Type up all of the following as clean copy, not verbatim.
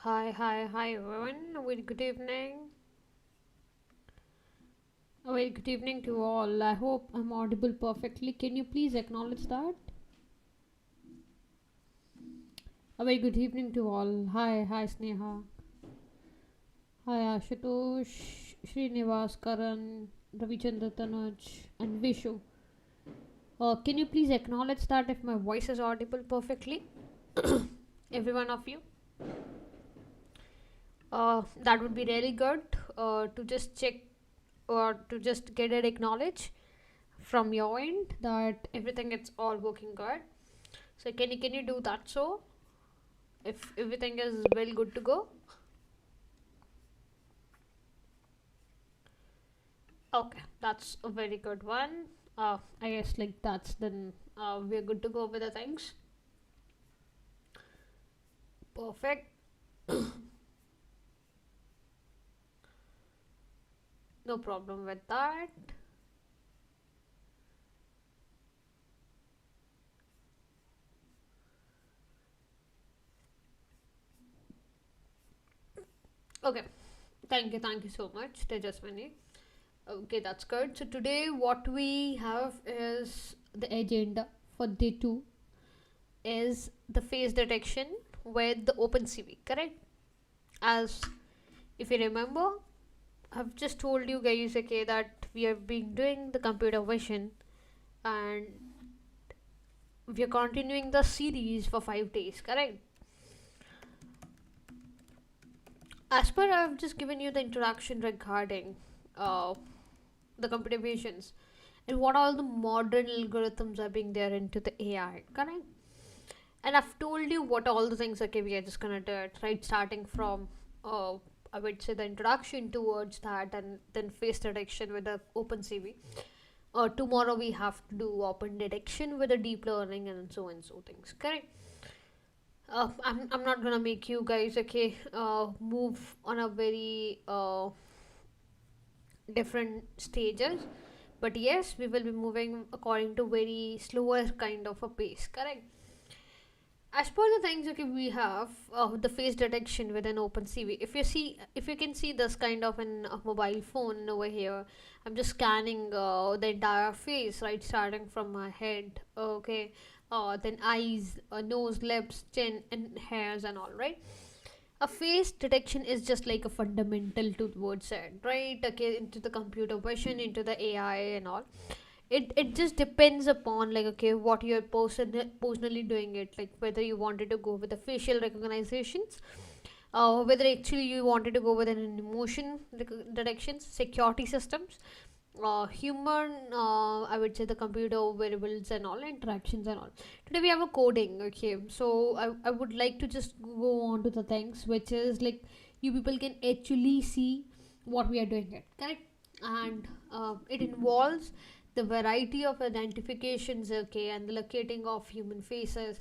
Hi, everyone. A very good evening. A very good evening to all. I hope I'm audible perfectly. Can you please acknowledge that? A very good evening to all. Hi, Sneha. Hi, Ashutosh, Srinivas, Karan, Ravichandra Tanuj, and Vishu. Can you please acknowledge that if my voice is audible perfectly? Every one of you. That would be really good to just check or to just get it acknowledged from your end that everything is all working good. So can you do that so if everything is well good to go? Okay, that's a very good one. I guess like that's then we're good to go with the things. Perfect. No problem with that. Okay, thank you so much, Tejaswini. Okay, that's good. So today what we have is the agenda for day two is the face detection with the OpenCV, correct? As if you remember, I've just told you guys okay that we have been doing the computer vision and we are continuing the series for 5 days, correct? As per I've just given you the introduction regarding uh, the computer visions and what all the modern algorithms are being there into the AI, correct? And I've told you what all the things okay we are just gonna do it, right? Starting from uh, I would say the introduction towards that and then face detection with the OpenCV. Tomorrow we have to do open detection with the deep learning and so things, correct? I'm not gonna make you guys okay move on a very different stages, but yes we will be moving according to very slower kind of a pace, correct? As per the things okay we have the face detection with an OpenCV. If you can see this kind of an mobile phone over here, I'm just scanning the entire face, right, starting from my head, okay, then eyes, nose, lips, chin and hairs and all, right? A face detection is just like a fundamental towards it, right? Okay, into the computer vision, into the AI and all. It just depends upon like okay what you're personally doing it, like whether you wanted to go with the facial recognitions, whether actually you wanted to go with an emotion detections, security systems, human, I would say the computer variables and all interactions and all. Today we have a coding, okay, so I would like to just go on to the things which is like you people can actually see what we are doing it, correct? And it involves the variety of identifications, okay, and the locating of human faces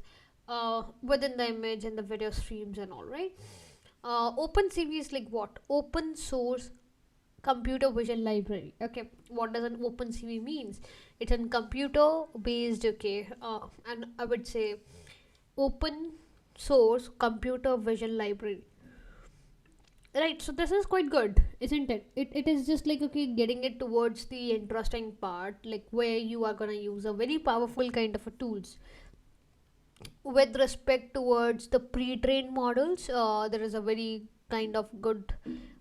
within the image and the video streams and all, right? OpenCV is like what? Open source computer vision library. Okay, what does an OpenCV means? It's a computer based, okay, and I would say open source computer vision library. Right, so this is quite good, isn't it? It is just like okay, getting it towards the interesting part, like where you are gonna use a very powerful kind of a tools with respect towards the pre-trained models. There is a very kind of good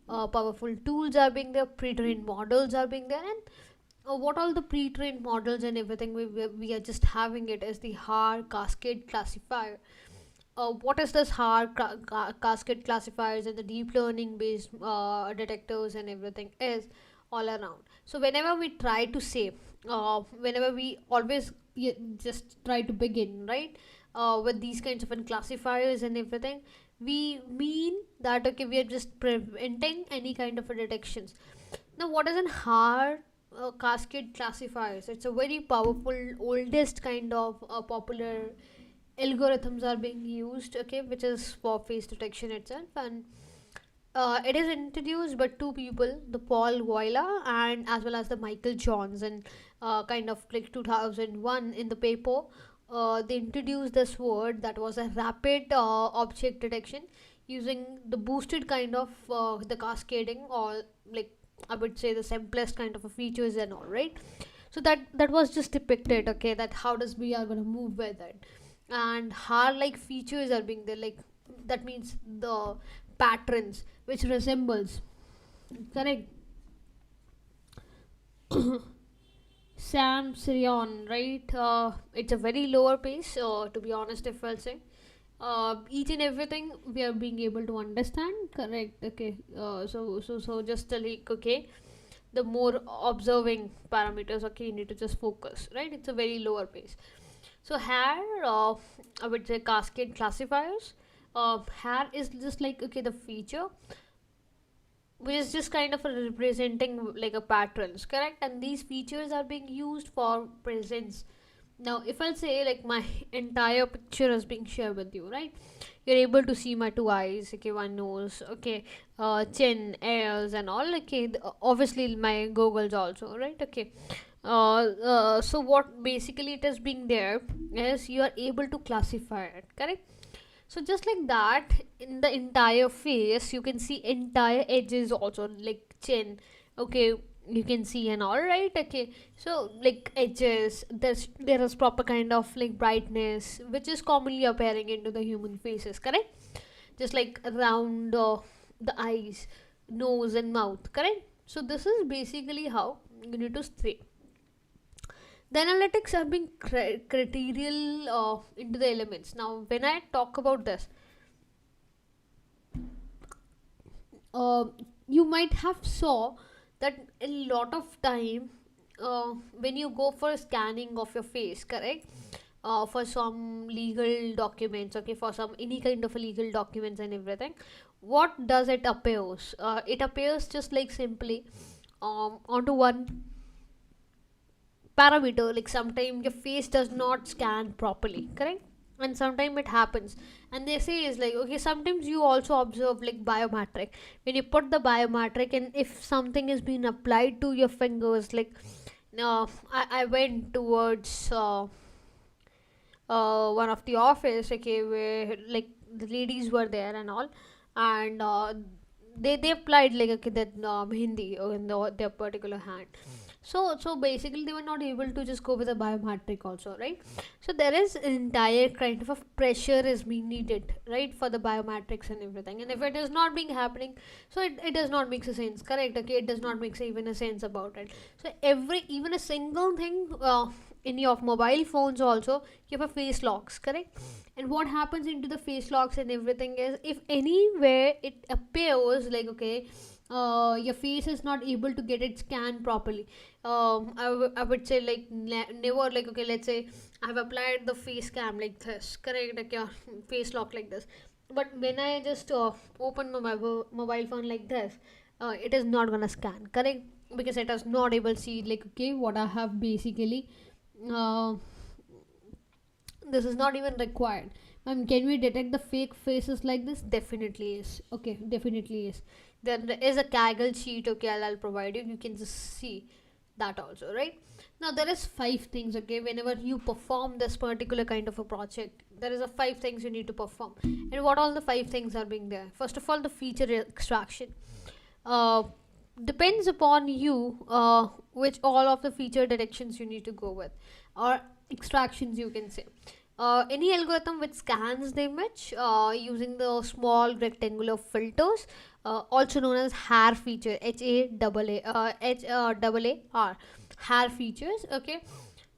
powerful tools are being there, pre-trained models are being there, and what all the pre-trained models and everything we are just having it as the hard cascade classifier. What is this hard cascade classifiers and the deep learning based detectors and everything is all around. So whenever we try to say, whenever we always just try to begin, right, with these kinds of classifiers and everything, we mean that okay we are just preventing any kind of a detections. Now what is an hard cascade classifiers? It's a very powerful oldest kind of popular algorithms are being used, okay, which is for face detection itself, and it is introduced by two people, the Paul Goyla and as well as the Michael Johns, and kind of like 2001 in the paper. They introduced this word that was a rapid object detection using the boosted kind of the cascading, or like I would say the simplest kind of a features and all, right? So that was just depicted, okay, that how does we are going to move with it, and how like features are being there, like that means the patterns which resembles, correct. Sam Sirion, right? It's a very lower pace, to be honest, if I'll say. Each and everything we are being able to understand, correct? Okay. So just like, okay, the more observing parameters, okay, you need to just focus, right? It's a very lower pace. So here, I would say cascade classifiers. Here is just like, okay, the feature which is just kind of a representing like a patterns, correct, and these features are being used for presence. Now if I'll say like my entire picture is being shared with you, right, you're able to see my two eyes, okay, one nose, okay, chin, ears and all, okay, obviously my goggles also, right, okay. So what basically it is being there is you are able to classify it, correct. So just like that, in the entire face, you can see entire edges also, like chin. Okay, you can see and all, right. Okay, so like edges, there is proper kind of like brightness, which is commonly appearing into the human faces, correct. Just like around the eyes, nose, and mouth, correct. So this is basically how you need to stay. The analytics are being criterial into the elements. Now when I talk about this, uh, you might have saw that a lot of time, when you go for scanning of your face, correct, for some legal documents, okay, for some any kind of a legal documents and everything, what does it appears, it appears just like simply onto one parameter, like sometimes your face does not scan properly, correct, and sometimes it happens. And they say is like, okay, sometimes you also observe like biometric, when you put the biometric and if something is being applied to your fingers, like I went towards one of the office, okay, where like the ladies were there and all, and they applied like, okay, that hindi in their particular hand. So basically they were not able to just go with a biometric also, right. So there is an entire kind of a pressure is being needed, right, for the biometrics and everything, and if it is not being happening, so it does not make a sense, correct, okay, it does not make even a sense about it. So every even a single thing, in your mobile phones also you have a face locks, correct. And what happens into the face locks and everything is, if anywhere it appears like, okay, your face is not able to get it scanned properly, I would say like never, like, okay, let's say I have applied the face cam like this, correct, like your face lock like this, but when I just open my mobile phone like this, it is not gonna scan, correct, because it is not able to see like, okay, what I have basically, uh, this is not even required. Can we detect the fake faces like this? Definitely is. Okay, definitely is. There is a Kaggle sheet, okay, I'll provide you. You can just see that also, right? Now there is five things, okay, whenever you perform this particular kind of a project, there is a five things you need to perform. And what all the five things are being there? First of all, the feature extraction. Uh, Depends upon you, which all of the feature detections you need to go with, or extractions you can say. Any algorithm which scans the image using the small rectangular filters, also known as hair feature, H-A-R-R, hair features, okay.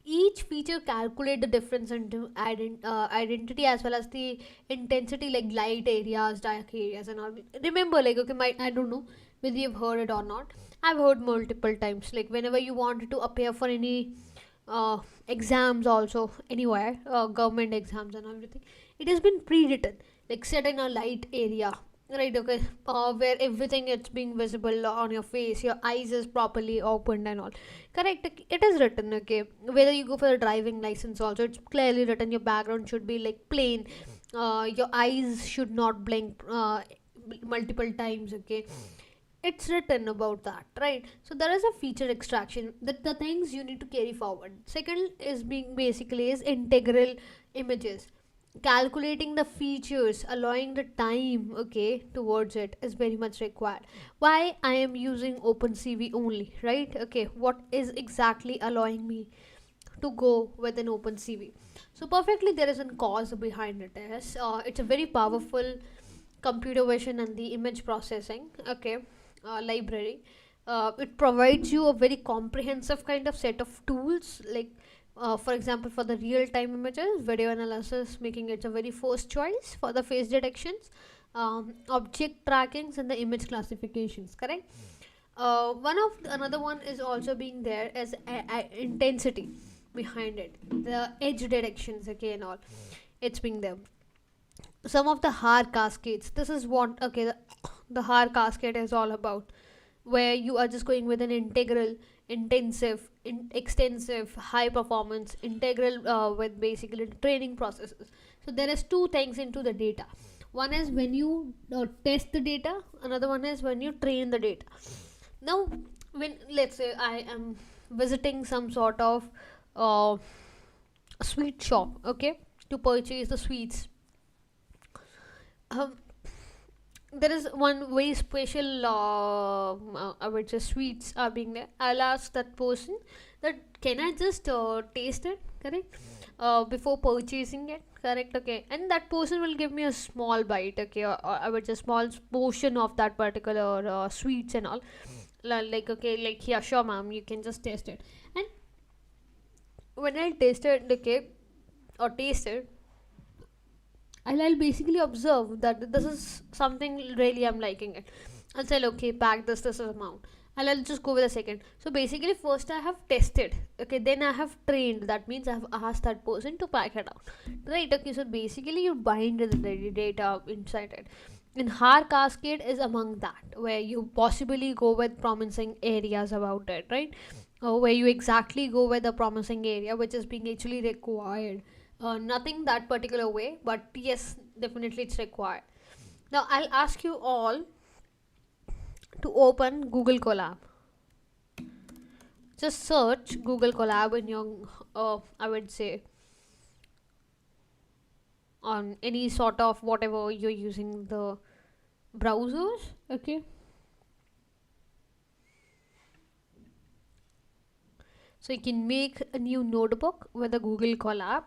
Each feature calculate the difference into identity as well as the intensity, like light areas, dark areas and all. Remember, like, okay, I don't know whether you've heard it or not. I've heard multiple times, like whenever you wanted to appear for any exams also anywhere, government exams and everything, it has been pre-written, like set in a light area, right, okay, where everything is being visible on your face, your eyes is properly opened and all, correct, it is written, okay. Whether you go for a driving license also, it's clearly written, your background should be like plain, your eyes should not blink multiple times, okay. It's written about that, right. So there is a feature extraction, that the things you need to carry forward. Second is being basically is integral images, calculating the features, allowing the time, okay, towards it is very much required. Why I am using OpenCV only, right? Okay, what is exactly allowing me to go with an OpenCV? So perfectly, there is a cause behind it. Is it's a very powerful computer vision and the image processing, okay, library. It provides you a very comprehensive kind of set of tools, like for example, for the real time images, video analysis, making it a very first choice for the face detections, object trackings, and the image classifications, correct? Another one is also being there as intensity behind it, the edge detections, okay, and all. It's being there. Some of the Har cascades. This is what, okay, the Har cascade is all about, where you are just going with an integral, intensive, extensive, high performance integral with basically training processes. So there is two things into the data. One is when you test the data. Another one is when you train the data. Now, when let's say I am visiting some sort of uh, sweet shop, okay, to purchase the sweets. Um, there is one very special I would say sweets are being there. I'll ask that person that can I just taste it, correct, before purchasing it, correct, okay, and that person will give me a small bite, okay, or I would say small portion of that particular sweets and all. Like, okay, like, yeah, sure ma'am, you can just taste it. And when I tasted, okay, or tasted, I'll basically observe that this is something really I'm liking it. I'll say, okay, pack this amount. I'll just go with a second. So basically, first I have tested, okay, then I have trained. That means I have asked that person to pack it out, right? Okay, so basically, you bind the data inside it. And Har Cascade is among that, where you possibly go with promising areas about it, right? Where you exactly go with the promising area which is being actually required. Nothing that particular way, but yes, definitely it's required. Now I'll ask you all to open Google Colab. Just search Google Colab in your I would say on any sort of whatever you're using the browsers, okay. So you can make a new notebook with the Google Colab.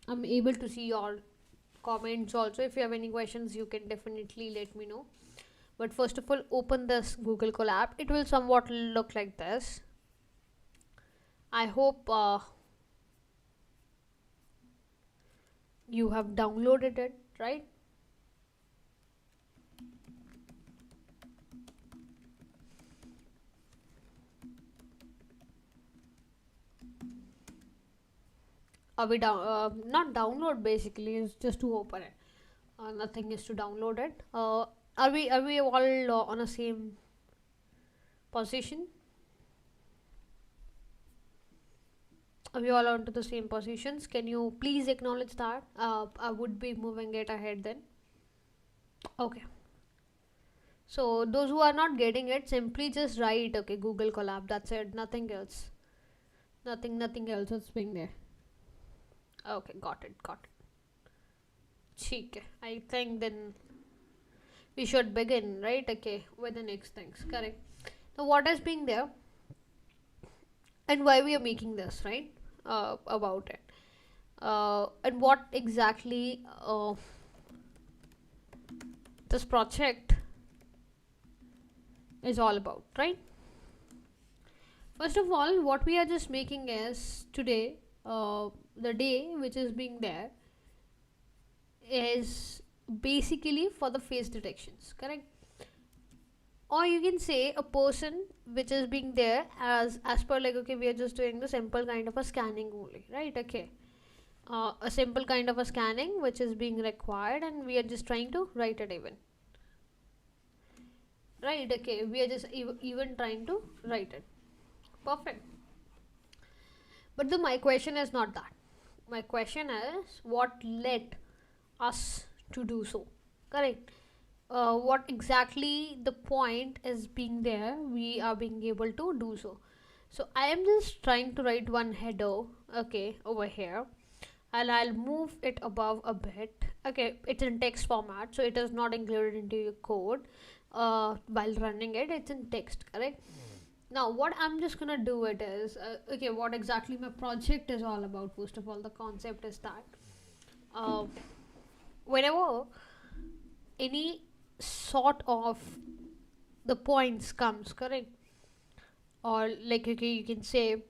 I'm able to see your comments also. If you have any questions, you can definitely let me know. But first of all, open this Google Colab. It will somewhat look like this. I hope you have downloaded it, right? Are we down? Not download basically. It's just to open it. Nothing is to download it. Are we all on the same position? Are we all onto the same positions? Can you please acknowledge that? I would be moving it ahead then. Okay. So those who are not getting it, simply just write, okay, Google Colab. That's it. Nothing else. Nothing else is being there. Okay, got it. ठीक है. I think then we should begin, right? Okay, with the next things. Correct. Now, what is being there and why we are making this, right? About it. And what exactly this project is all about, right? First of all, what we are just making is today, the day which is being there is basically for the face detections, correct? Or you can say a person which is being there as per, like, okay, we are just doing the simple kind of a scanning only, right? Okay, a simple kind of a scanning which is being required, and we are just trying to write it even, right? Okay, we are just even trying to write it. Perfect. But my question is not that. My question is what led us to do so, correct? what exactly the point is being there, we are being able to do so. So I am just trying to write one header, okay, over here, and I'll move it above a bit. Okay, it's in text format, so it is not included into your code. While running it, it's in text, correct? Now, what I'm just gonna do it is, okay, what exactly my project is all about. First of all, the concept is that uh, whenever any sort of the points comes, correct, or like, okay, you can say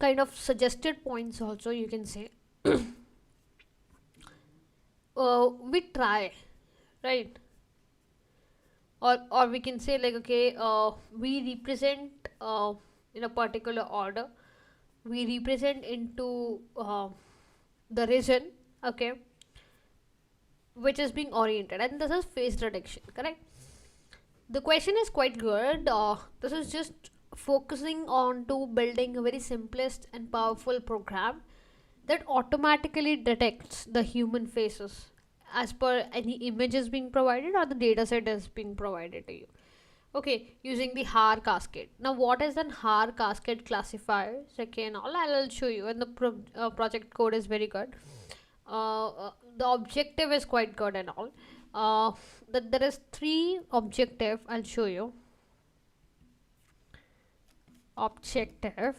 kind of suggested points also, you can say, we try, right? Or we can say like, okay, we represent in a particular order, we represent into the region, okay, which is being oriented, and this is face detection, correct? The question is quite good. This is just focusing on to building a very simplest and powerful program that automatically detects the human faces as per any images being provided or the data set is being provided to you. Okay, using the har cascade. Now, what is an har cascade classifier? Okay, and all I'll show you, and the project code is very good. The objective is quite good and all. That there is three objective. I'll show you. Objective.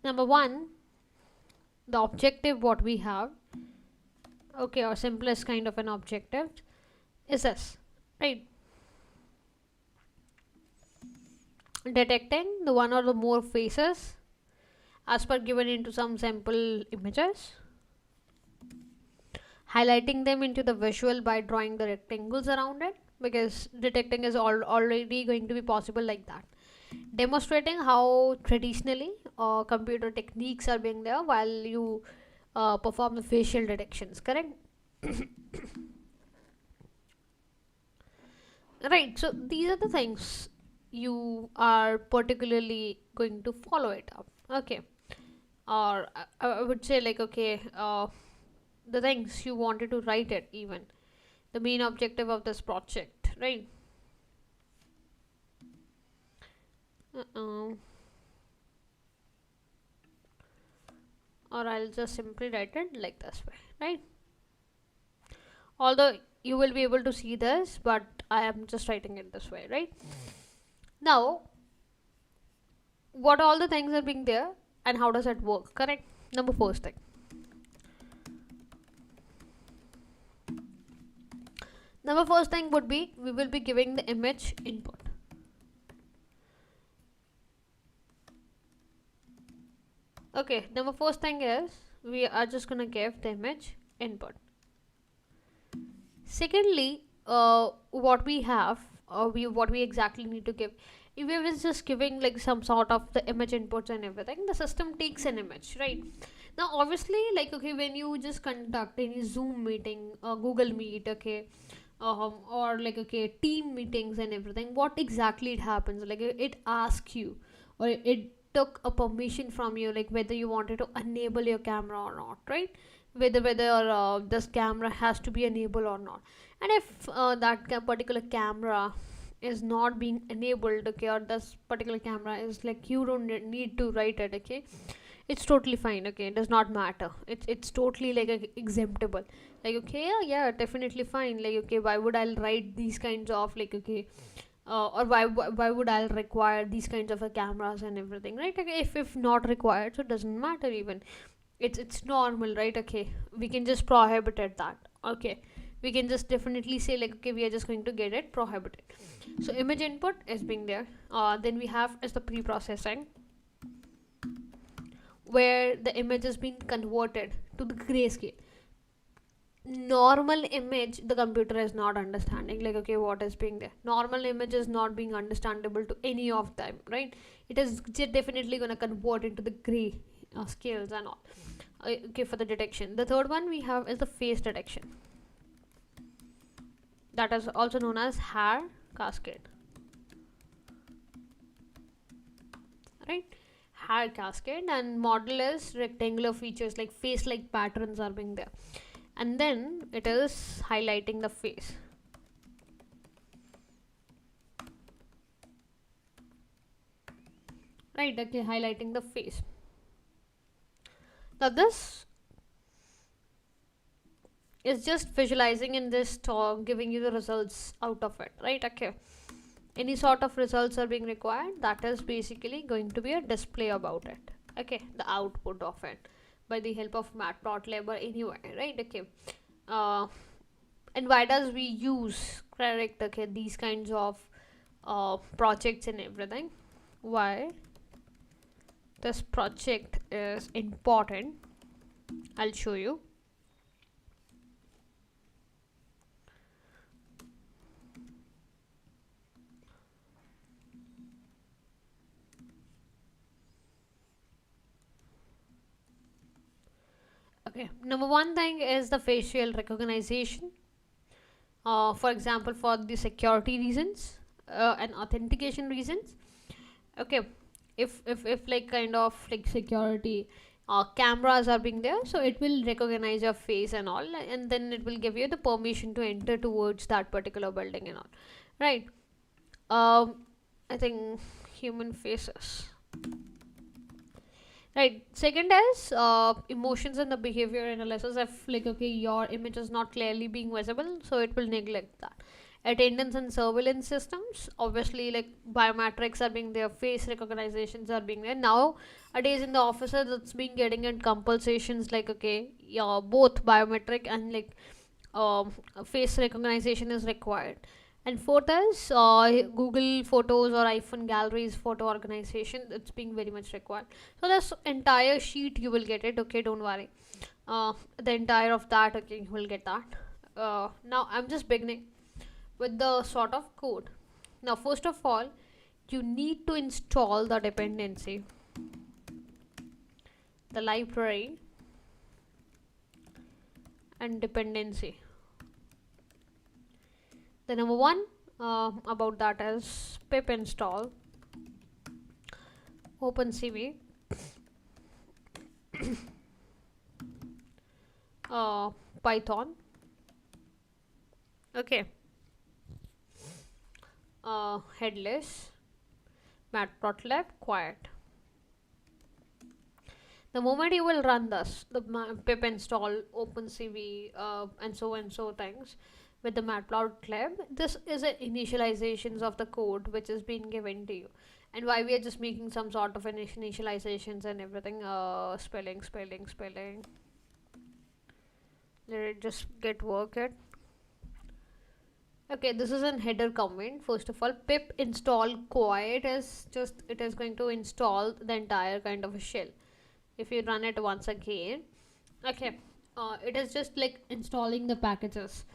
Number one, the objective what we have, okay, or simplest kind of an objective is this, right? Detecting the one or the more faces as per given into some sample images, highlighting them into the visual by drawing the rectangles around it, because detecting is already going to be possible like that. Demonstrating how traditionally computer techniques are being there while you perform the facial detections, correct? Right, so these are the things you are particularly going to follow it up, okay? Or I would say like, okay, the things you wanted to write it, even the main objective of this project, right? uh or I'll just simply write it like this way, right? Although you will be able to see this, but I am just writing it this way, right? Now, what all the things are being there and how does it work, correct? Number first thing, would be we will be giving the image input. Okay, number first thing is we are just gonna give the image input. Secondly, what we have, what we exactly need to give, if we was just giving like some sort of the image inputs and everything, the system takes an image, right? Now, obviously, like, okay, when you just conduct any Zoom meeting, Google Meet, okay, or like, okay, team meetings and everything, what exactly it happens, like it asks you, or it took a permission from you, like whether you wanted to enable your camera or not, right? Whether this camera has to be enabled or not. And if that particular camera is not being enabled, okay, or this particular camera is like, you don't need to write it, okay, it's totally fine, okay, it does not matter, it's totally like exemptable, like, okay, yeah, yeah, definitely fine, like, okay, why would I write these kinds of, like, okay, or why would I require these kinds of cameras and everything, right? Okay, if not required, so it doesn't matter even, it's normal, right? Okay, we can just prohibit it that, okay, we can just definitely say like, okay, we are just going to get it prohibited. So image input is being there. Then we have is the pre-processing, where the image is being converted to the grayscale. Normal image the computer is not understanding, like, okay, what is being there, normal image is not being understandable to any of them, right? It is definitely going to convert into the gray scales and all. Okay, for the detection, the third one we have is the face detection, that is also known as hair cascade, right? hair cascade, and model is rectangular features like face like patterns are being there, and then it is highlighting the face. Right, okay, highlighting the face. Now this is just visualizing in this talk, giving you the results out of it, right? Okay, any sort of results are being required, that is basically going to be a display about it. Okay, the output of it by the help of matplotlib or anywhere, right? Okay, uh, and why does we use, correct, okay, these kinds of projects and everything? Why this project is important, I'll show you. Okay, number one thing is the facial recognition. For example, for the security reasons and authentication reasons. Okay, if like kind of like security cameras are being there, so it will recognize your face and all, and then it will give you the permission to enter towards that particular building and all, right? I think human faces. Right. Second is emotions and the behavior analysis. If like okay, your image is not clearly being visible, so it will neglect that. Attendance and surveillance systems. Obviously, like biometrics are being there, face recognitions are being there. Nowadays in the offices, it's been getting in compensations like okay, yeah, both biometric and like face recognition is required. And fourth is Google Photos or iPhone Galleries photo organization. It's being very much required. So this entire sheet you will get it. Okay, don't worry. The entire of that, okay, you will get that. Now I'm just beginning with the sort of code. Now first of all, you need to install the dependency, the library and dependency. The number one about that is pip install OpenCV Python. Okay, headless matplotlib quiet. The moment you will run this, the pip install OpenCV and so things with the matplotlib, this is a initializations of the code which is being given to you. And why we are just making some sort of initializations and everything, spelling. Let it just get work it. Okay, this is an header comment. First of all, pip install quiet is just it is going to install the entire kind of a shell. If you run it once again, okay, it is just like installing the packages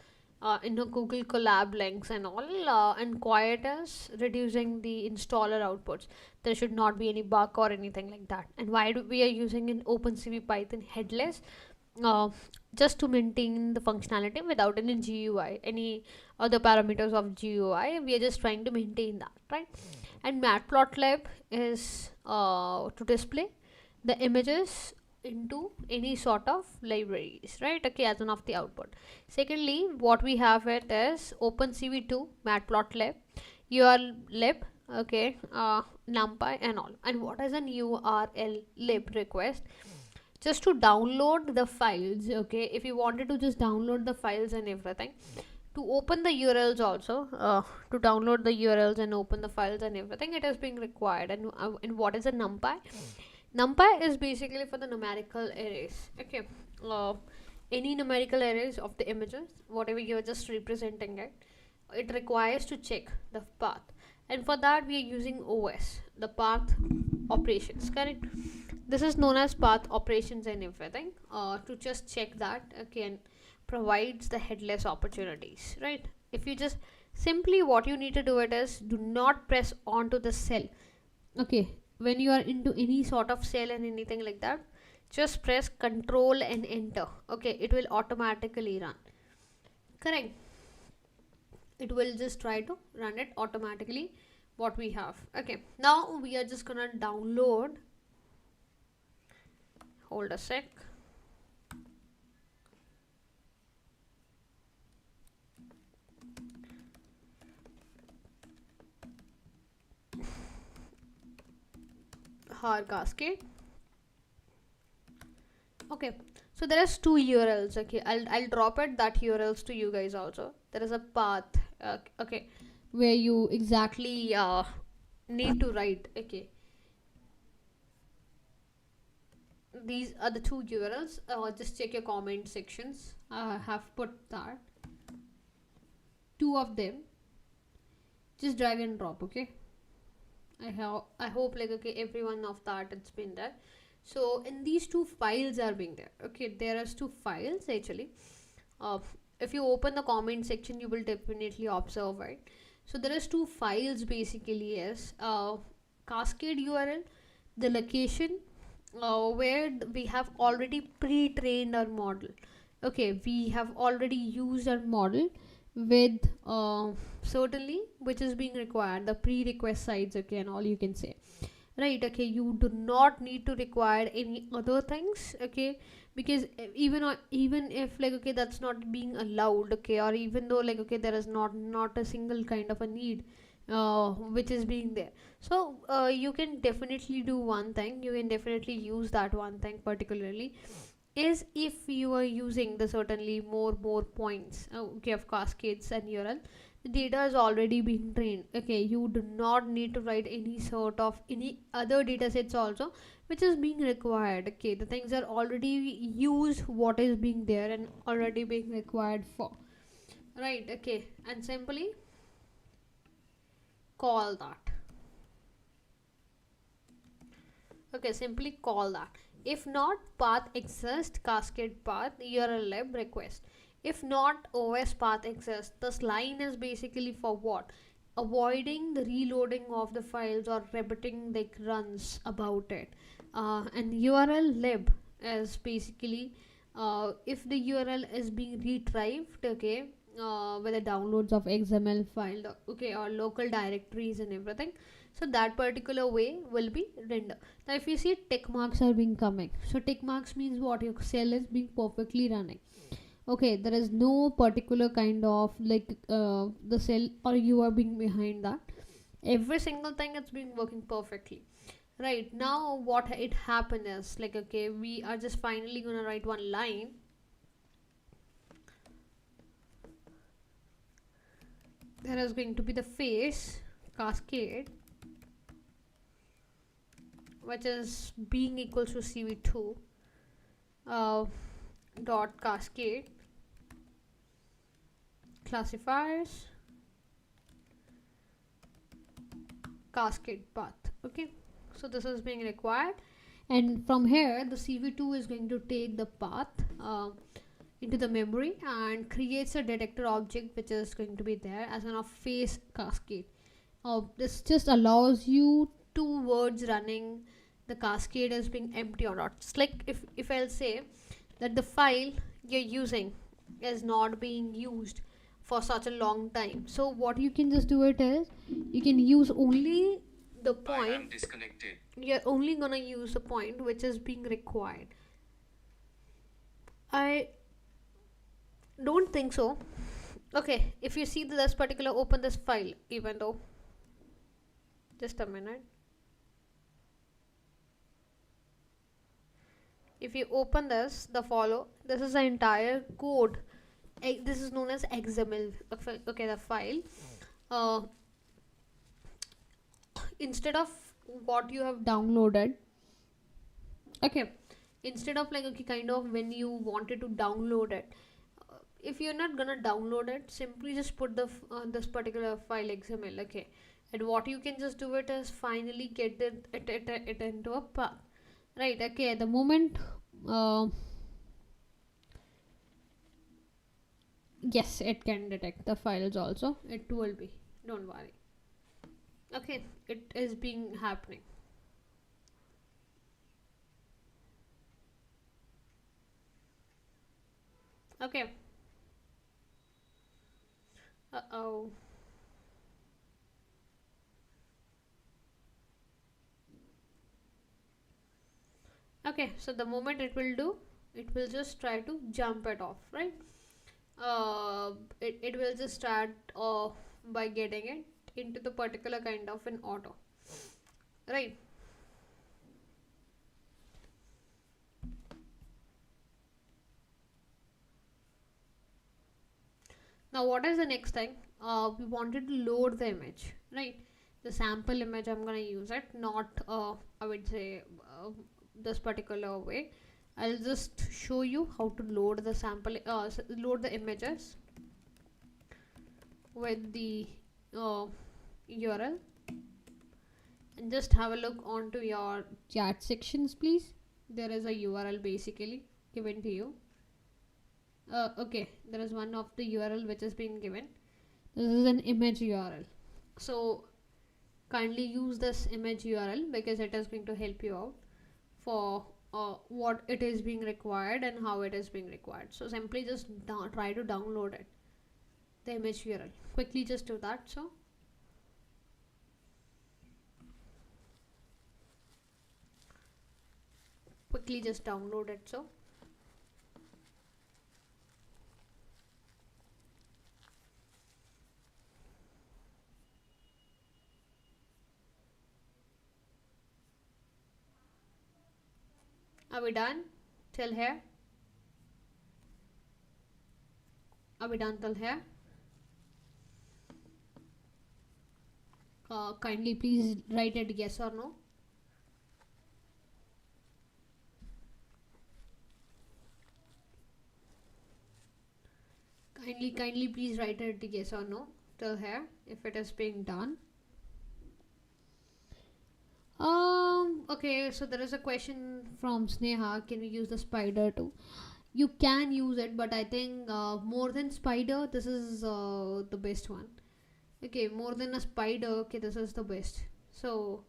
in the Google Colab links and all, and quiet is reducing the installer outputs. There should not be any bug or anything like that. And why do we are using an OpenCV Python headless? Uh, just to maintain the functionality without any GUI, any other parameters of GUI. We are just trying to maintain that, right? And matplotlib is to display the images into any sort of libraries, right? Okay, as one of the output. Secondly, what we have it is OpenCV2 matplotlib url okay, numpy and all. And what is an url lib request? Just to download the files, okay, if you wanted to just download the files and everything, to open the urls also, to download the urls and open the files and everything, it is being required. And what is a numpy? Numpy is basically for the numerical arrays, okay, uh, any numerical arrays of the images, whatever you're just representing it, it requires to check the path. And for that we are using OS, the path operations, correct? This is known as path operations and everything, to just check that, again, provides the headless opportunities, right? If you just simply what you need to do it is do not press onto the cell, okay, when you are into any sort of cell and anything like that, just press control and enter, okay, it will automatically run, correct? It will just try to run it automatically what we have. Okay, now we are just gonna download Hold a sec. Hard cascade. Okay, so there is two URLs. Okay, I'll drop it that URLs to you guys also. There is a path. Okay, where you exactly need to write. Okay, these are the two URLs. Just check your comment sections. I have put that two of them. Just drag and drop. Okay. I hope like okay every one of that it's been there. So in these two files are being there. Okay, there are two files actually. Uh, if you open the comment section, you will definitely observe it. So there is two files basically. Yes, cascade URL, the location where we have already pre-trained our model. Okay, we have already used our model with certainly which is being required the pre-request sites. Okay, and all you can say, right? Okay, you do not need to require any other things. Okay, because even if like okay that's not being allowed. Okay, or even though like okay there is not a single kind of a need which is being there. So you can definitely do one thing. You can definitely use that one thing particularly is if you are using the certainly more points. Okay, of cascades and URL, the data has already been trained. Okay, you do not need to write any sort of any other data sets also which is being required. Okay, the things are already used what is being there and already being required for, right? Okay, and simply call that. Okay, simply call that. If not, path exists, cascade path, URL lib request. If not, OS path exists. This line is basically for what? Avoiding the reloading of the files or repeating like runs about it. And URL lib is basically if the URL is being retrieved, okay, with the downloads of XML file, okay, or local directories and everything. So that particular way will be render. Now if you see tick marks are being coming, so tick marks means what your cell is being perfectly running. Okay, there is no particular kind of like the cell or you are being behind that. Every single thing it's been working perfectly. Right now, what it happened is like okay, we are just finally gonna write one line. There is going to be the face cascade, which is being equals to cv2 uh, dot cascade classifiers cascade path. Okay, so this is being required, and from here the cv2 is going to take the path into the memory and creates a detector object which is going to be there as an of face cascade. This just allows you two words running, the cascade is being empty or not. It's like if I'll say that the file you're using is not being used for such a long time, so what you can just do it is you can use only the point disconnected. You're only gonna use the point which is being required. I don't think so. Okay, if you see this particular open this file, even though just a minute, if you open this the follow, this is the entire code. This is known as XML. Okay, the file uh, instead of what you have downloaded. Okay, instead of like okay kind of when you wanted to download it, if you're not gonna download it, simply just put the this particular file XML. Okay, and what you can just do it is finally get it into a path, right? Okay, at the moment yes, it can detect the files also. It will be, don't worry. Okay, it is being happening. Okay. Uh-oh. Okay, so the moment it will just try to jump it off, right? It will just start off by getting it into the particular kind of an auto, right? Now, what is the next thing? We wanted to load the image, right? The sample image, I'm gonna use it, not I would say this particular way. I'll just show you how to load the load the images with the URL, and just have a look onto your chat sections, please. There is a URL basically given to you. Okay, there is one of the URL which has been given. This is an image URL. So kindly use this image URL because it is going to help you out for what it is being required and how it is being required. So simply just try to download it, the image URL. Quickly just do that. So quickly just download it. So are we done till here? Are we done till here? Kindly please write it yes or no. Kindly please write it yes or no till here if it is being done. Okay, so there is a question from Sneha. Can we use the spider too? You can use it, but I think more than spider, this is the best one. Okay, more than a spider, okay, this is the best. So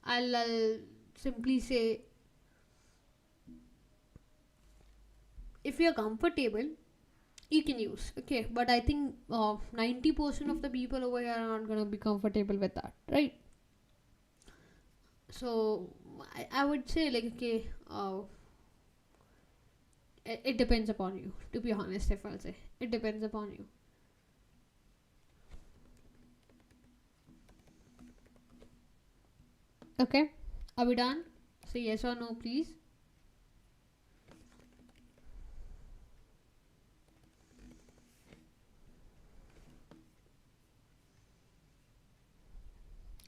I'll simply say, if you're comfortable, you can use. Okay, but I think 90% of the people over here are not gonna be comfortable with that, right? So I would say like, okay, it depends upon you. To be honest, if I'll say it depends upon you. Okay, are we done? Say yes or no, please.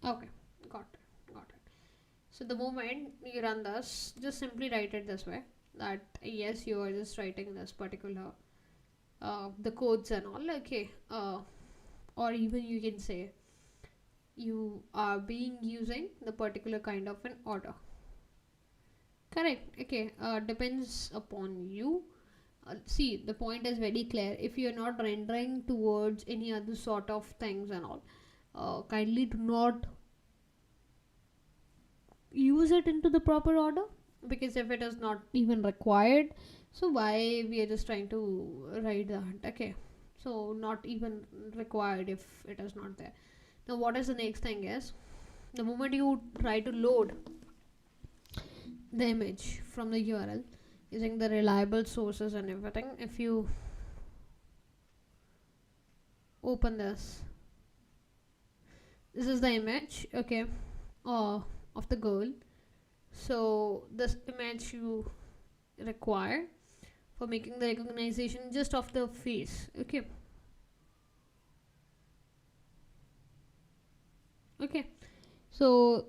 Okay, got it, got it. So the moment you run this, just simply write it this way: that yes, you are just writing this particular the codes and all. Okay, or even you can say you are being using the particular kind of an order. Correct. Okay. Depends upon you. See, the point is very clear. If you're not rendering towards any other sort of things and all, kindly do not use it into the proper order, because if it is not even required, so why we are just trying to write that? Okay. So not even required if it is not there. Now, what is the next thing is, the moment you try to load the image from the URL using the reliable sources and everything, if you open this is the image, okay, uh, of the girl. So this image you require for making the recognition just of the face. Okay, okay. So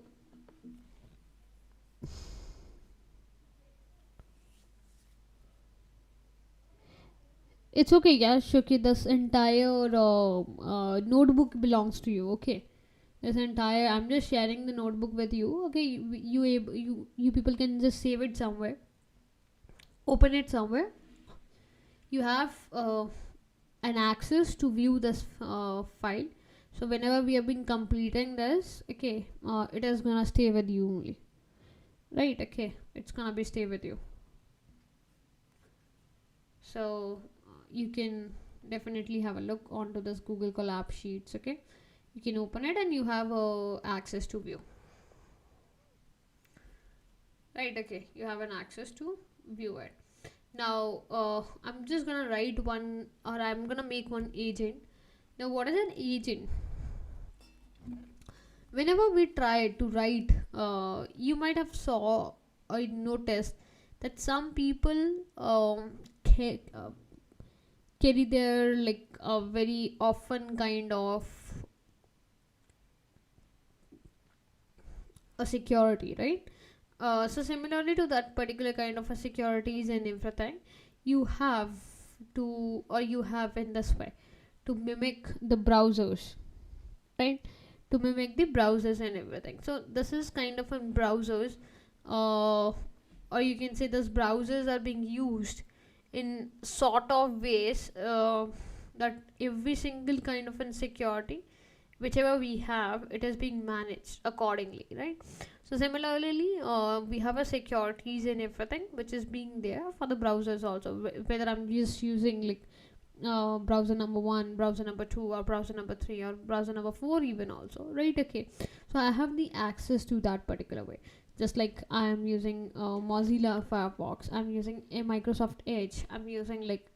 it's okay, Yash. Okay, this entire notebook belongs to you. Okay, this entire, I'm just sharing the notebook with you. Okay, you people can just save it somewhere, open it somewhere. You have an access to view this file. So whenever we have been completing this, okay, it is gonna stay with you only, right? Okay, it's gonna be stay with you. So you can definitely have a look onto this Google Colab Sheets. Okay, you can open it and you have access to view. right? Okay, you have an access to view it. Now, I'm just gonna write one, or I'm gonna make one agent. Now, what is an agent? Whenever we try to write, you might have saw or noticed that some people carry their like a very often kind of a security, right? So similarly to that particular kind of a securities and everything, you have to, or you have in this way to mimic the browsers, right? To mimic the browsers and everything. So this is kind of in browsers, or you can say those browsers are being used in sort of ways that every single kind of insecurity whichever we have, it is being managed accordingly, right? So similarly, we have a securities and everything which is being there for the browsers also, whether I'm just using like browser number 1, browser number 2, or browser number 3, or browser number 4 even also, right? Okay, so I have the access to that particular way. Just like I am using Mozilla Firefox, I'm using a Microsoft Edge, I'm using like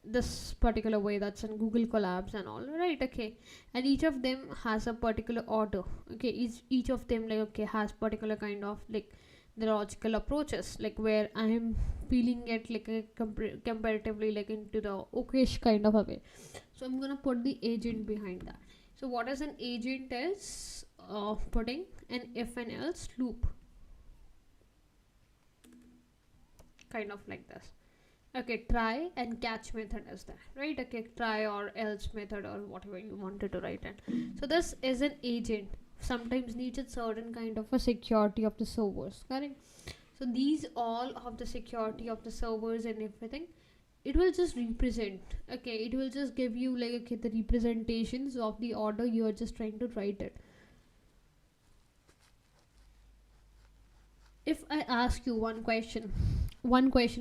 this particular way that's in Google Collabs and all, right? Okay, and each of them has a particular order. Okay, each of them like okay has particular kind of like the logical approaches, like where I am feeling it like a comparatively like into the okayish kind of a way. So I'm gonna put the agent behind that. So what is an agent is putting an if and else loop, kind of like this. Okay, try and catch method is there, right? Okay, try or else method or whatever you wanted to write it. So this is an agent. Sometimes needs a certain kind of a security of the servers, correct? So these all of the security of the servers and everything, it will just represent. Okay, it will just give you like okay the representations of the order you are just trying to write it. If I ask you one question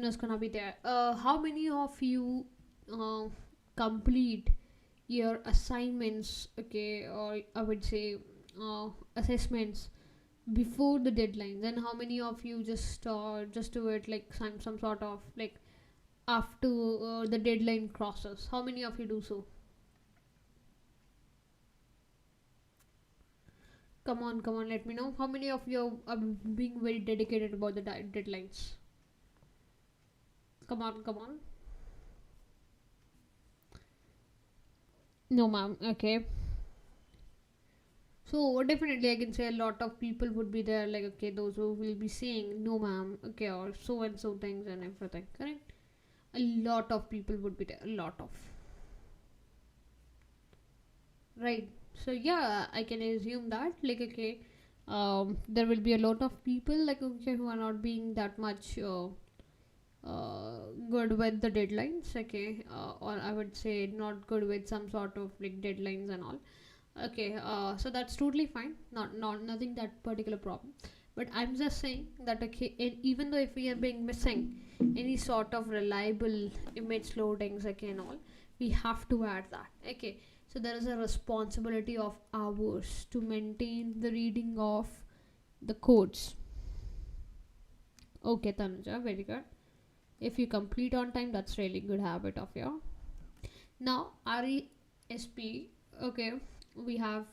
is gonna be there. How many of you uh, complete your assignments, okay, or I would say assessments before the deadlines, and how many of you just do it like some sort of like after the deadline crosses? How many of you do so? Come on, let me know. How many of you are being very dedicated about the deadlines? Come on. No, ma'am. Okay. So definitely, I can say a lot of people would be there, like okay, those who will be saying no, ma'am, okay, or so and so things and everything. Correct. A lot of people would be there. A lot of, right. So yeah, I can assume that like okay, there will be a lot of people like okay who are not being that much good with the deadlines, okay, or I would say not good with some sort of like deadlines and all. Okay, so that's totally fine. Not nothing that particular problem. But I'm just saying that okay, even though if we are being missing any sort of reliable image loadings, okay, and all, we have to add that. Okay, so there is a responsibility of ours to maintain the reading of the codes. Okay, Tanuja, very good. If you complete on time, that's really good habit of yours. Now RESP, okay, we have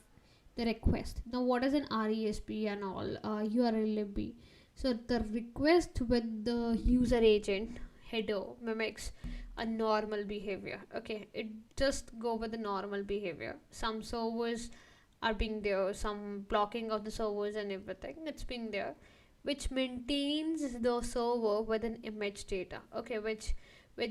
the request. Now what is an RESP and all? URLB. So the request with the user agent header mimics a normal behavior. Okay, it just go with the normal behavior. Some servers are being there, some blocking of the servers and everything. It's being there, which maintains the server with an image data. Okay, which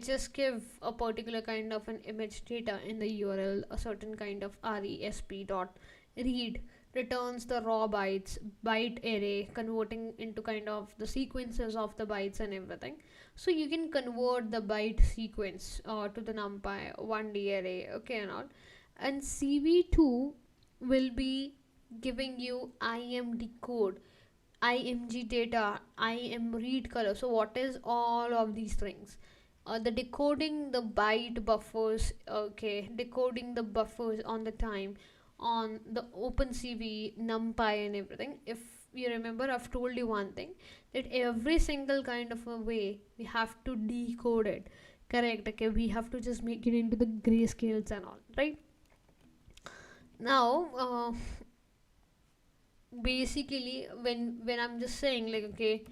just give a particular kind of an image data in the URL, a certain kind of RESP dot read returns the raw byte array, converting into kind of the sequences of the bytes and everything. So you can convert the byte sequence to the numpy 1D array, okay, and all. And CV2 will be giving you IM code, IMG data, IM read color. So what is all of these things? The decoding the byte buffers, okay, decoding the buffers on the time on the OpenCV, NumPy, and everything. If you remember, I've told you one thing, that every single kind of a way we have to decode it. Correct. Okay, we have to just make it into the grayscales and all, right? Now, basically, when I'm just saying like, okay,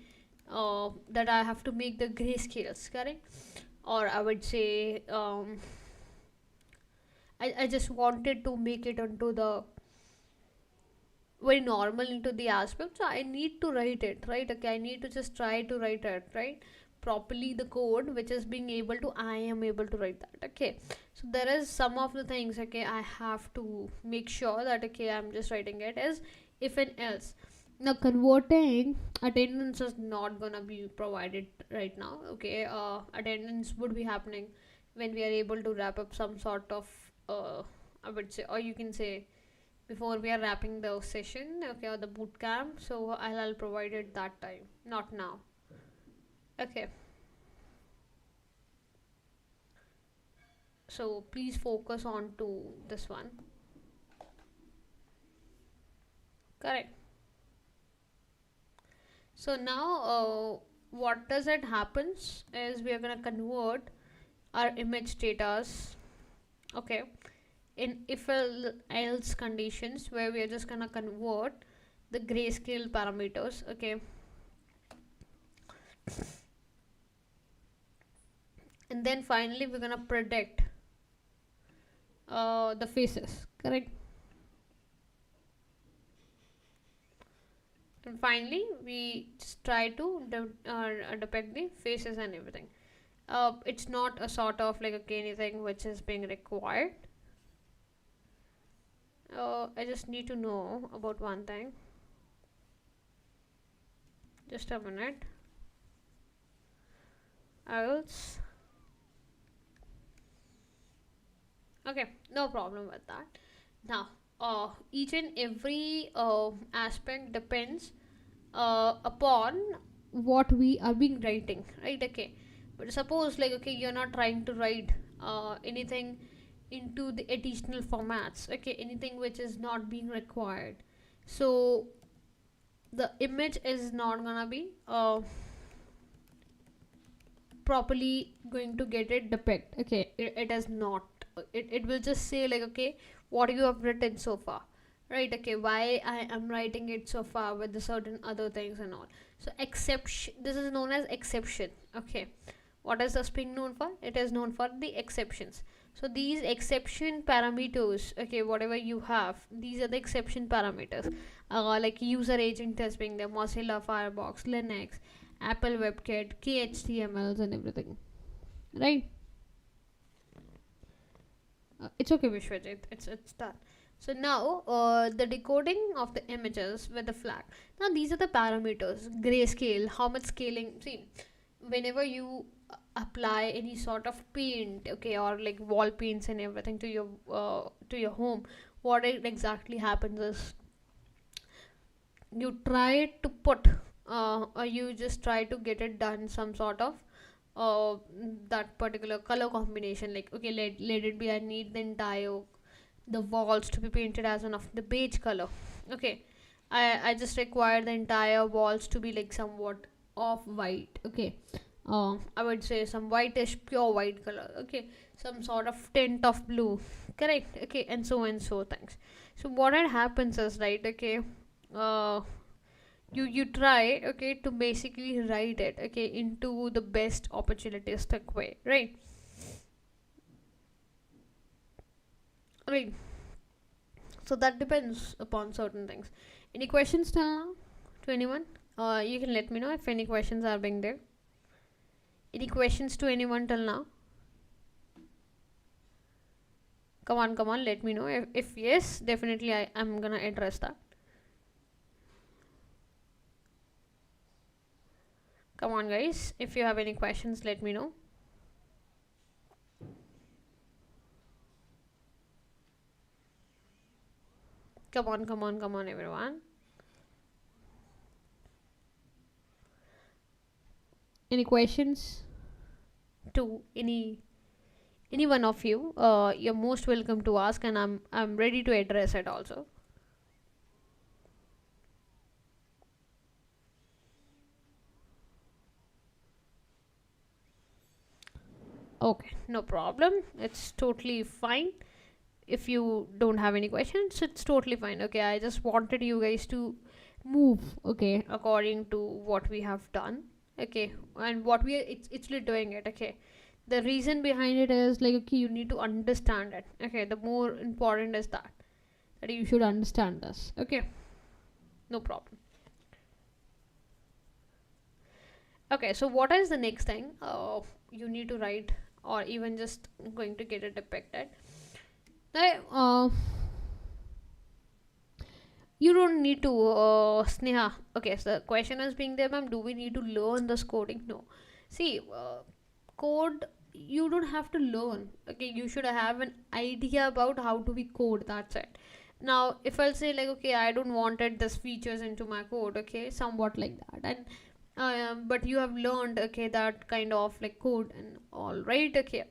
that I have to make the grayscales, correct? Or I would say, I just wanted to make it onto the very normal into the aspect, so I need to write it, right? Okay, I need to just try to write it, right, properly, the code which is being able to, I am able to write that. Okay, so there is some of the things, okay, I have to make sure that, okay, I'm just writing it as if and else. Now converting attendance is not gonna be provided right now. Okay, attendance would be happening when we are able to wrap up some sort of, I would say, or you can say, before we are wrapping the session, okay, or the boot camp. So I'll provide it that time, not now. Okay, so please focus on to this one. Correct. So now, what does it happens is we are gonna convert our image datas, okay, in if else conditions, where we are just gonna convert the grayscale parameters, okay, and then finally we're gonna predict the faces, correct? And finally we just try to depict the faces and everything. It's not a sort of like, okay, anything which is being required. I just need to know about one thing. Just a minute. Else. Okay, no problem with that. Now, each and every aspect depends upon what we are being writing, right? Okay, but suppose like, okay, you're not trying to write anything into the additional formats, okay, anything which is not being required, so the image is not gonna be properly going to get it depict. Okay, it is not, it will just say like, okay, what you have written so far, right? Okay, why I am writing it so far with the certain other things and all. So exception, this is known as exception. Okay, what is this being known for? It is known for the exceptions. So these exception parameters, okay, whatever you have, these are the exception parameters, like user agent has being there, Mozilla Firefox, Linux, Apple WebKit, KHTMLs, and everything, right? It's okay, Vishwajit. It's done. So now, the decoding of the images with the flag. Now these are the parameters: grayscale, how much scaling. See, whenever you apply any sort of paint, okay, or like wall paints and everything to your home, what it exactly happens is you try to put, or you just try to get it done some sort of uh, that particular color combination, like, okay, let it be, I need the entire the walls to be painted as one of the beige color. Okay, I just require the entire walls to be like somewhat off white. Okay, I would say some whitish pure white color. Okay, some sort of tint of blue, correct? Okay, and so things. So what it happens is, right, okay, uh you try, okay, to basically write it, okay, into the best opportunistic way, right? I mean, so that depends upon certain things. Any questions till now to anyone? You can let me know if any questions are being there. Any questions to anyone till now? Come on, let me know. If yes, definitely I'm gonna address that. Come on, guys. If you have any questions, let me know. Come on, everyone. Any questions to any one of you? You're most welcome to ask, and I'm ready to address it also. Okay, no problem. It's totally fine. If you don't have any questions, it's totally fine. Okay, I just wanted you guys to move, okay, according to what we have done. Okay, and what we are, it's literally doing it. Okay, the reason behind it is like, okay, you need to understand it. Okay, the more important is that you should understand this. Okay, no problem. Okay, so what is the next thing you need to write, or even just going to get it depicted? Now, you don't need to, Sneha. Okay, so the question is being there, ma'am. Do we need to learn this coding? No. See, code, you don't have to learn. Okay, you should have an idea about how to be code. That's it. Now, if I'll say like, okay, I don't wanted this features into my code. Okay, somewhat like that, and but you have learned, okay, that kind of like code and all, right? Okay,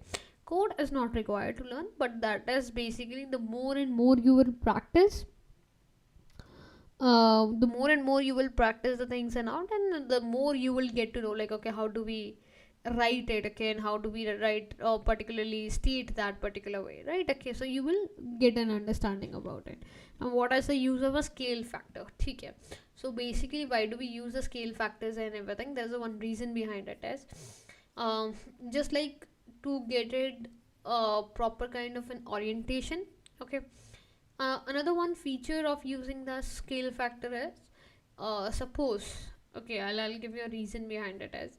code is not required to learn, but that is basically the more and more you will practice, the more and more you will practice the things and out, and the more you will get to know like, okay, how do we write it, okay, and how do we write, particularly state that particular way, right? Okay, so you will get an understanding about it. And what is the use of a scale factor? Okay, so basically, why do we use the scale factors and everything? There's a one reason behind it is, um, just like to get it proper kind of an orientation. Okay, another one feature of using the scale factor is, suppose, okay, I'll give you a reason behind it as,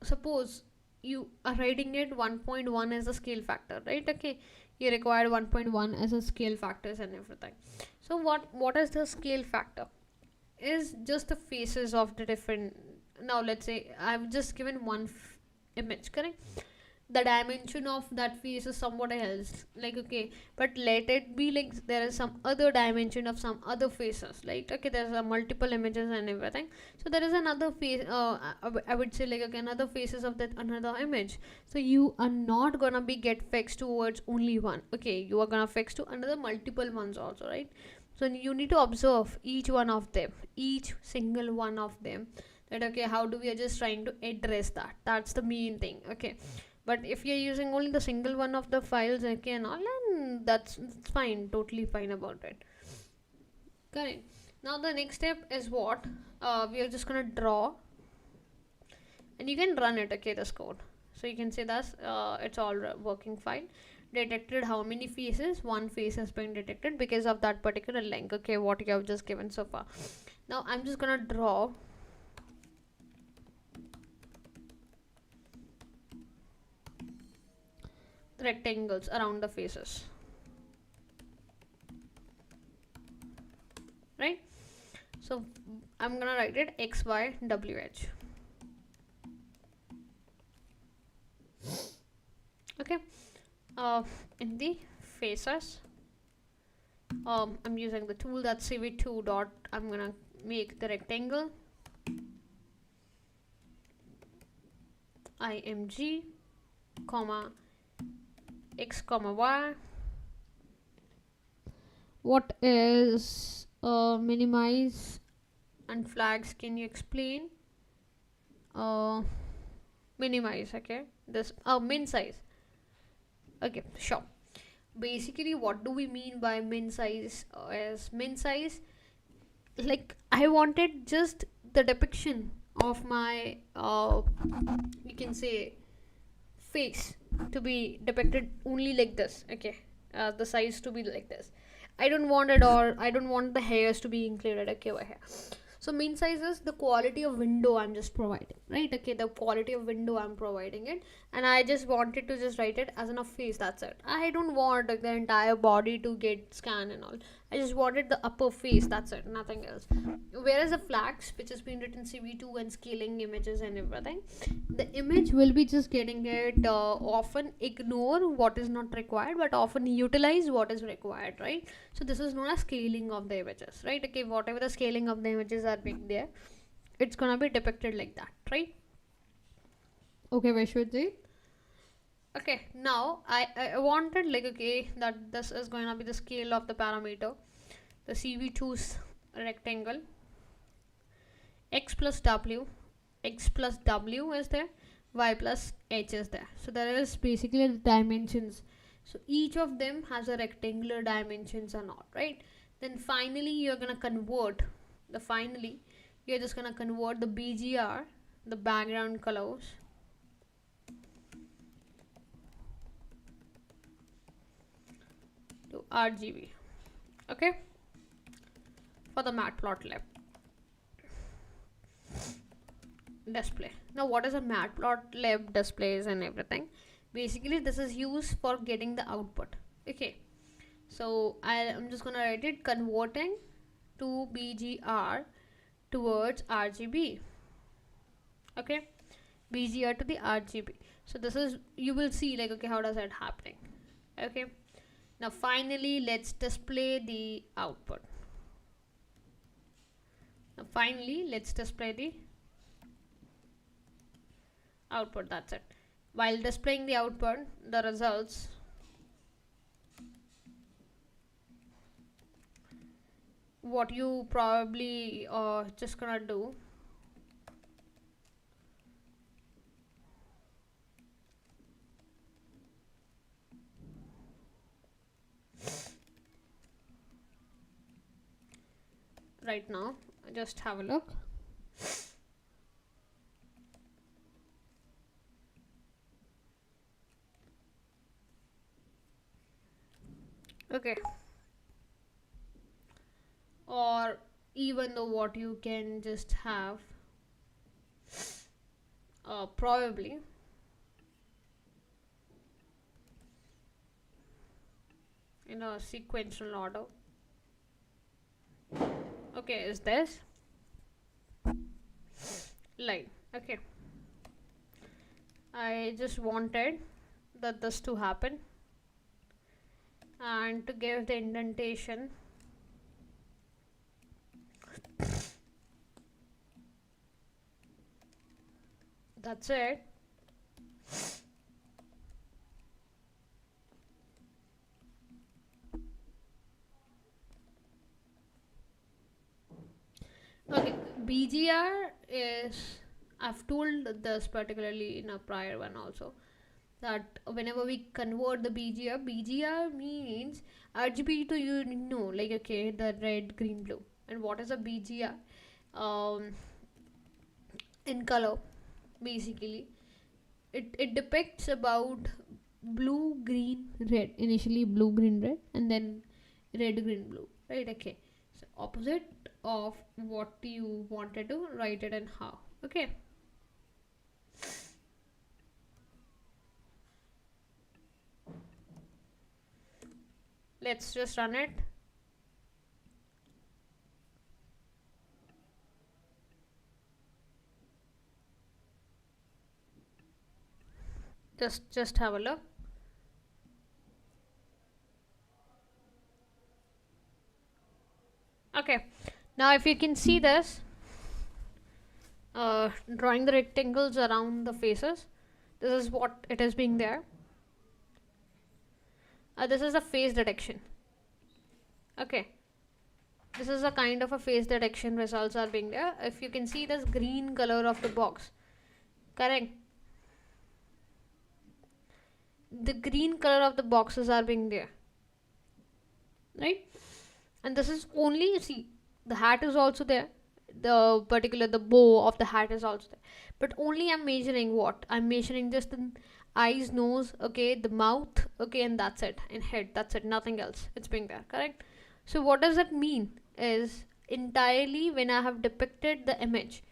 suppose you are writing it 1.1 as a scale factor, right? Okay, you require 1.1 as a scale factors and everything. So what is the scale factor? Is just the faces of the different. Now let's say I've just given one image, correct? The dimension of that face is somewhat else, like, okay, but let it be like there is some other dimension of some other faces, like, okay, there's a multiple images and everything. So there is another face, I would say like, okay, another faces of that another image. So you are not gonna be get fixed towards only one. Okay, you are gonna fix to another multiple ones also, right? So you need to observe each one of them, each single one of them, that, okay, how do we are just trying to address that. That's the main thing. Okay, but if you're using only the single one of the files, okay, and all, and that's fine, totally fine about it. Correct. Now the next step is what, we are just gonna draw, and you can run it, okay, this code. So you can say that's, it's all working fine. Detected how many faces? One face has been detected because of that particular link, okay, what you have just given so far. Now I'm just gonna draw rectangles around the faces, right? So I'm gonna write it x, y, w, h. Okay, in the faces, I'm using the tool that's cv2 dot. I'm gonna make the rectangle img, comma x, comma y. What is minimize and flags? Can you explain? Minimize, okay, this min size. Okay, sure. Basically, what do we mean by min size? As min size, like, I wanted just the depiction of my, you can say, face to be depicted only like this. Okay, the size to be like this. I don't want it, or I don't want the hairs to be included, okay, over here. So min size is the quality of window I'm just providing, right? Okay, the quality of window I'm providing it, and I just wanted to just write it as a face. That's it. I don't want like the entire body to get scanned and all. I just wanted the upper face. That's it. Nothing else. Whereas the flags, which has been written CV2 and scaling images and everything, the image will be just getting it. Often ignore what is not required, but often utilize what is required, right? So this is known as scaling of the images, right? Okay, whatever the scaling of the images are being there, it's gonna be depicted like that, right? Okay, Vishwaji. Okay, now I wanted like, okay, that this is going to be the scale of the parameter, the CV2's rectangle, x plus w is there, y plus h is there. So there is basically the dimensions. So each of them has a rectangular dimensions or not, right? Then finally you're gonna convert the finally you're just gonna convert the BGR, the background colors, to RGB. Okay, for the matplotlib display. Now what is a matplotlib displays and everything? Basically this is used for getting the output. Okay, so I'm just gonna write it converting to BGR towards RGB. Okay, BGR to the RGB. So this is, you will see like, okay, how does that happening? Okay, now finally let's display the output. Now finally let's display the output. That's it. While displaying the output, the results, what you probably just gonna do, right now, just have a look. Okay, or even though what you can just have probably in a sequential order. Okay, is this line? Okay, I just wanted that this to happen, and to give the indentation, that's it. Okay, BGR is, I've told this particularly in a prior one also, that whenever we convert the BGR means RGB to, you know, like, okay, the red, green, blue. And what is a BGR? In color, basically, it depicts about blue, green, red. Initially blue, green, red, and then red, green, blue, right? Okay, so opposite of what you wanted to write it and how. Okay, let's just run it. Just have a look. Okay, now if you can see this, drawing the rectangles around the faces, this is what it is being there. This is a face detection. Okay, this is a kind of a face detection results are being there. If you can see this green color of the box, correct, the green color of the boxes are being there, right? And this is only, see, the hat is also there, the bow of the hat is also there, but only I'm measuring what I'm measuring, just the eyes, nose, okay, the mouth, okay, and that's it, and head, that's it, nothing else, it's being there, correct? So what does that mean is, entirely when I have depicted the image,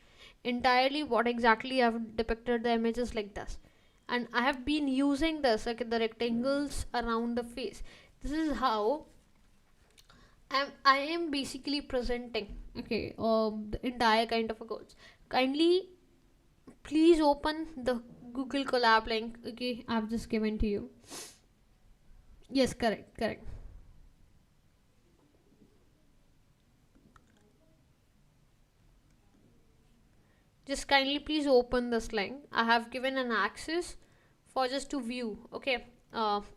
entirely what exactly I have depicted the image is like this, and I have been using this, like, the rectangles around the face. This is how I am basically presenting, okay, the entire kind of a course. Kindly please open the Google Colab link, okay, I've just given to you. Yes, correct. Just kindly please open this link. I have given an access for just to view, okay.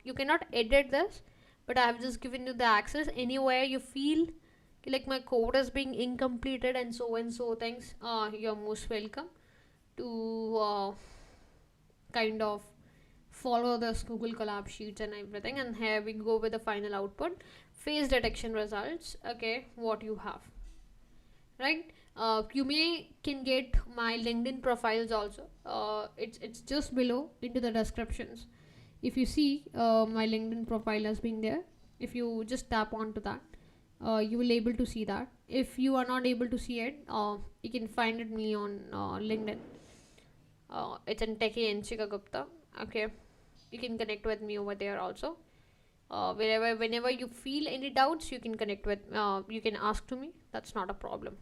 You cannot edit this, but I have just given you the access. Anywhere you feel like my code is being incompleted and so things, you're most welcome to kind of follow this Google Collab sheets and everything. And here we go with the final output, face detection results. Okay, what you have, right? You may can get my LinkedIn profiles also. It's just below into the descriptions. If you see my LinkedIn profile has been there, if you just tap onto that, you will able to see that. If you are not able to see it, you can find it me on LinkedIn. It's in Techie Anshika Gupta. Okay, you can connect with me over there also. Whenever you feel any doubts, you can connect with. You can ask to me. That's not a problem.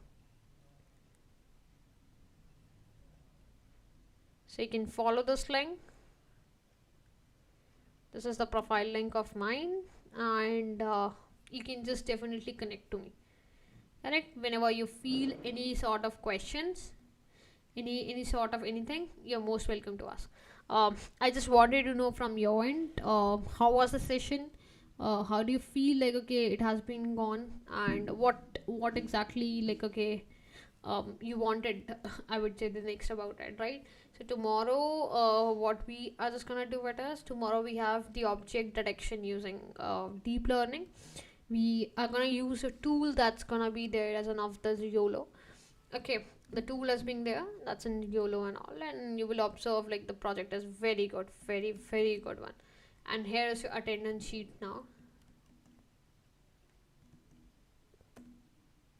So you can follow this link. This is the profile link of mine, and you can just definitely connect to me. Correct. Whenever you feel any sort of questions, any sort of anything, you're most welcome to ask. I just wanted to know from your end, how was the session? How do you feel like okay it has been gone, and what exactly like okay you wanted I would say the next about it, right? So tomorrow, what we are just gonna do it is tomorrow we have the object detection using deep learning. We are gonna use a tool that's gonna be there as an of the YOLO. Okay, the tool has been there, that's in YOLO and all, and you will observe like the project is very good, very very good one. And here is your attendance sheet now.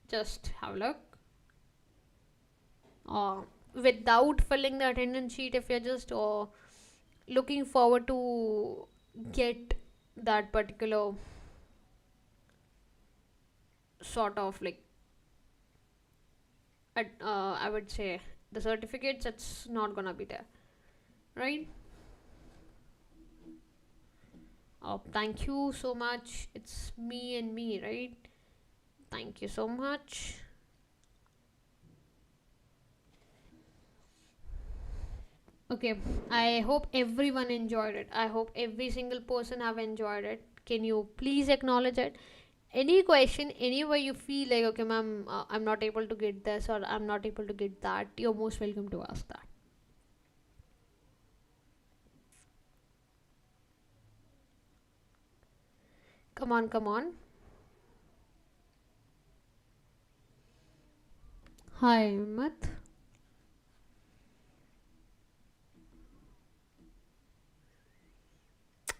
Just have a look. uh, Without filling the attendance sheet, if you're just looking forward to get that particular sort of like I would say the certificates, it's not gonna be there, right? Thank you so much, it's me and me, right? Thank you so much. Okay, I hope everyone enjoyed it. I hope every single person have enjoyed it. Can you please acknowledge it? Any question, anywhere you feel like, okay, ma'am, I'm not able to get this or I'm not able to get that, you're most welcome to ask that. Come on, come on. Hi, Mat.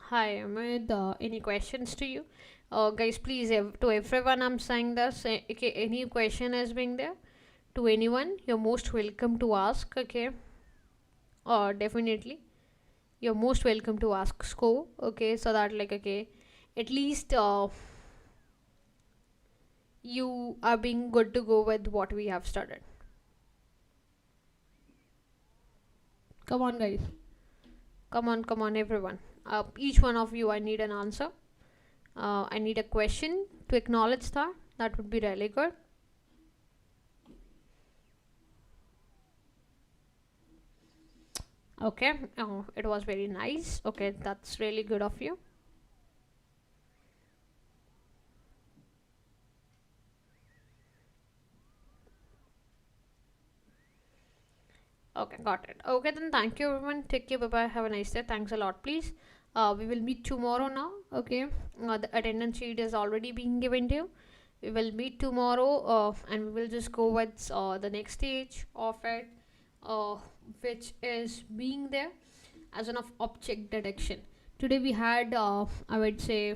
Hi, Ahmed. Any questions to you? Guys, please, to everyone, I'm saying this. Okay, any question has been there to anyone, you're most welcome to ask. Okay, definitely, you're most welcome to ask. Sco. Okay, so that like okay, at least you are being good to go with what we have started. Come on, guys. Come on, everyone. Each one of you, I need an answer. I need a question to acknowledge that. That would be really good. Okay. Oh, it was very nice. Okay, that's really good of you. Okay, got it. Okay, then thank you everyone. Take care. Bye bye. Have a nice day. Thanks a lot, please. We will meet tomorrow now. Okay. The attendance sheet is already being given to you. We will meet tomorrow, and we will just go with the next stage of it, uh, which is being there as an of object detection. Today we had, I would say,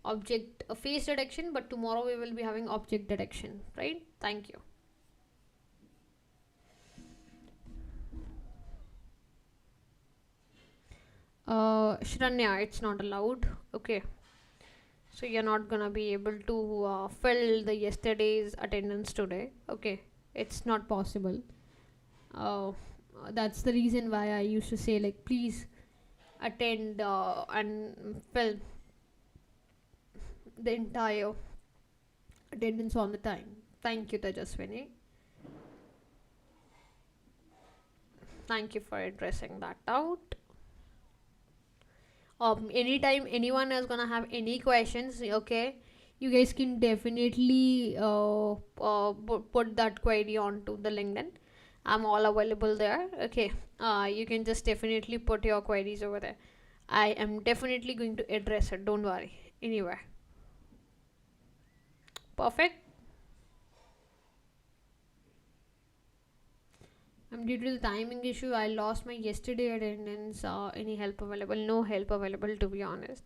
object face detection, but tomorrow we will be having object detection. Right? Thank you. Shranya, it's not allowed. Okay, so you're not gonna be able to fill the yesterday's attendance today. Okay, it's not possible. Uh, that's the reason why I used to say like please attend and fill the entire attendance on the time. Thank you, Tejaswini. Thank you for addressing that out. Anytime anyone is gonna have any questions, okay, you guys can definitely put that query onto the LinkedIn, I'm all available there. Okay, you can just definitely put your queries over there. I am definitely going to address it, don't worry. Anywhere. Perfect. Due to the timing issue, I lost my yesterday attendance. Any help available? No help available, to be honest.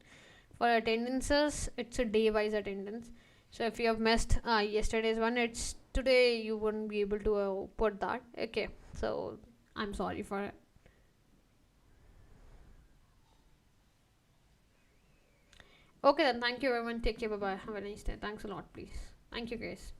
For attendances, it's a day wise attendance. So if you have missed yesterday's one, it's today you wouldn't be able to put that. Okay, so I'm sorry for it. Okay, then thank you everyone. Take care. Bye bye. Have a nice day. Thanks a lot, please. Thank you, guys.